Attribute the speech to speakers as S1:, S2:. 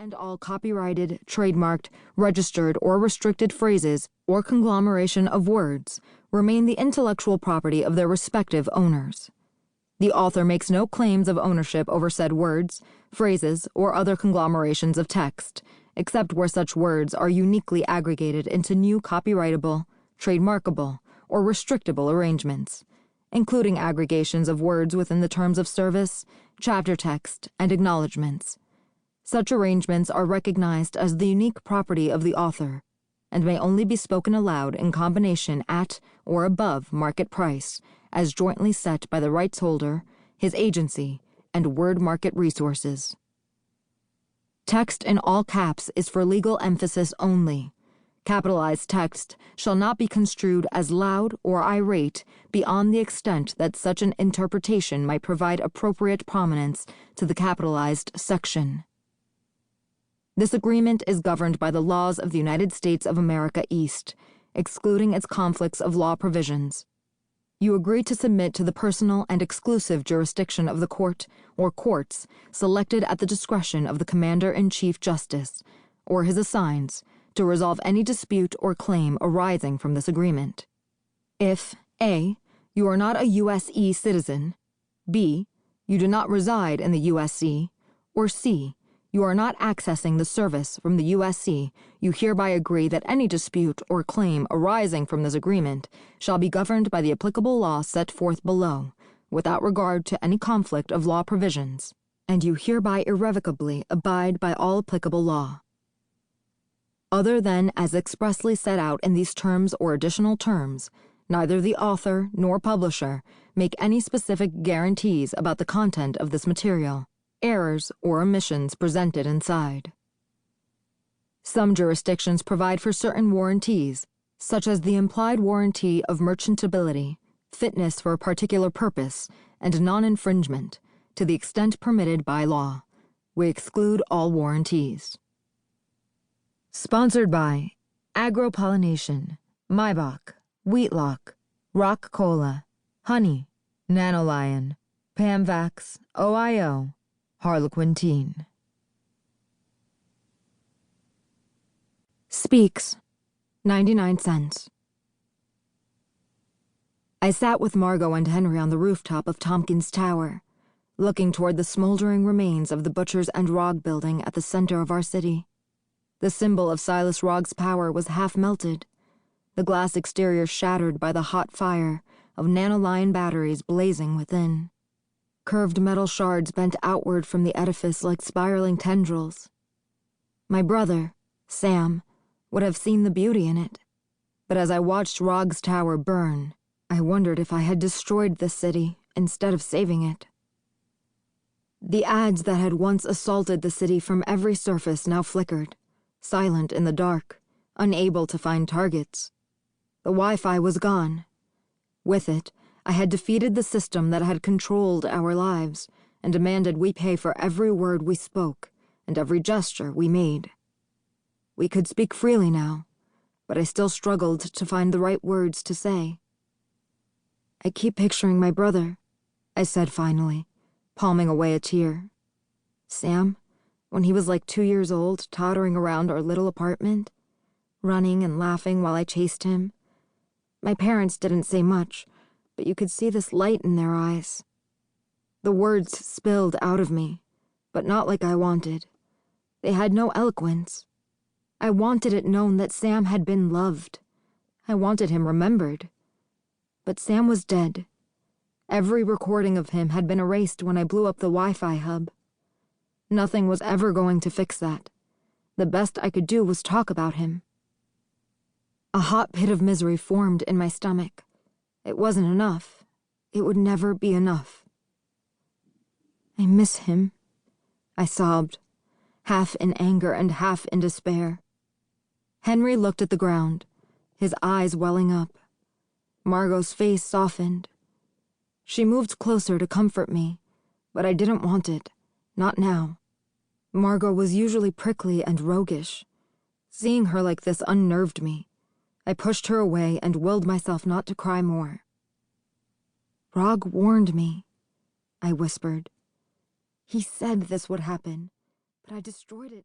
S1: and all copyrighted, trademarked, registered, or restricted phrases or conglomeration of words remain the intellectual property of their respective owners. The author makes no claims of ownership over said words, phrases, or other conglomerations of text, except where such words are uniquely aggregated into new copyrightable, trademarkable, or restrictable arrangements, including aggregations of words within the terms of service, chapter text, and acknowledgments. Such arrangements are recognized as the unique property of the author and may only be spoken aloud in combination at or above market price, as jointly set by the rights holder, his agency, and word market resources. Text in all caps is for legal emphasis only. Capitalized text shall not be construed as loud or irate beyond the extent that such an interpretation might provide appropriate prominence to the capitalized section. This agreement is governed by the laws of the United States of America East, excluding its conflicts of law provisions. You agree to submit to the personal and exclusive jurisdiction of the court or courts selected at the discretion of the Commander-in-Chief Justice, or his assigns, to resolve any dispute or claim arising from this agreement. If A. You are not a U.S.E. citizen, B. You do not reside in the U.S.C., or C. You are not accessing the service from the U.S.C., you hereby agree that any dispute or claim arising from this agreement shall be governed by the applicable law set forth below, without regard to any conflict of law provisions, and you hereby irrevocably abide by all applicable law. Other than as expressly set out in these terms or additional terms, neither the author nor publisher make any specific guarantees about the content of this material, errors or omissions presented inside. Some jurisdictions provide for certain warranties, such as the implied warranty of merchantability, fitness for a particular purpose, and non-infringement, to the extent permitted by law. We exclude all warranties. Sponsored by Agropollination, Maibach, Wheatlock, Rock Cola, Honey, Nanolion, Pamvax, OIO, Harlequin Teen. Speaks, 99 cents. I sat with Margot and Henry on the rooftop of Tompkins Tower, looking toward the smoldering remains of the Butchers and Rog building at the center of our city. The symbol of Silas Rog's power was half melted, the glass exterior shattered by the hot fire of nanolion batteries blazing within. Curved metal shards bent outward from the edifice like spiraling tendrils. My brother, Sam, would have seen the beauty in it, but as I watched Rog's tower burn, I wondered if I had destroyed the city instead of saving it. The ads that had once assaulted the city from every surface now flickered, silent in the dark, unable to find targets. The Wi-Fi was gone. With it, I had defeated the system that had controlled our lives and demanded we pay for every word we spoke and every gesture we made. We could speak freely now, but I still struggled to find the right words to say. I keep picturing my brother, I said finally, palming away a tear. Sam, when he was like 2 years old, tottering around our little apartment, running and laughing while I chased him. My parents didn't say much, but you could see this light in their eyes. The words spilled out of me, but not like I wanted. They had no eloquence. I wanted it known that Sam had been loved. I wanted him remembered. But Sam was dead. Every recording of him had been erased when I blew up the Wi-Fi hub. Nothing was ever going to fix that. The best I could do was talk about him. A hot pit of misery formed in my stomach. It wasn't enough. It would never be enough. I miss him, I sobbed, half in anger and half in despair. Henry looked at the ground, his eyes welling up. Margot's face softened. She moved closer to comfort me, but I didn't want it, not now. Margot was usually prickly and roguish. Seeing her like this unnerved me. I pushed her away and willed myself not to cry more. Rog warned me, I whispered. He said this would happen, but I destroyed it.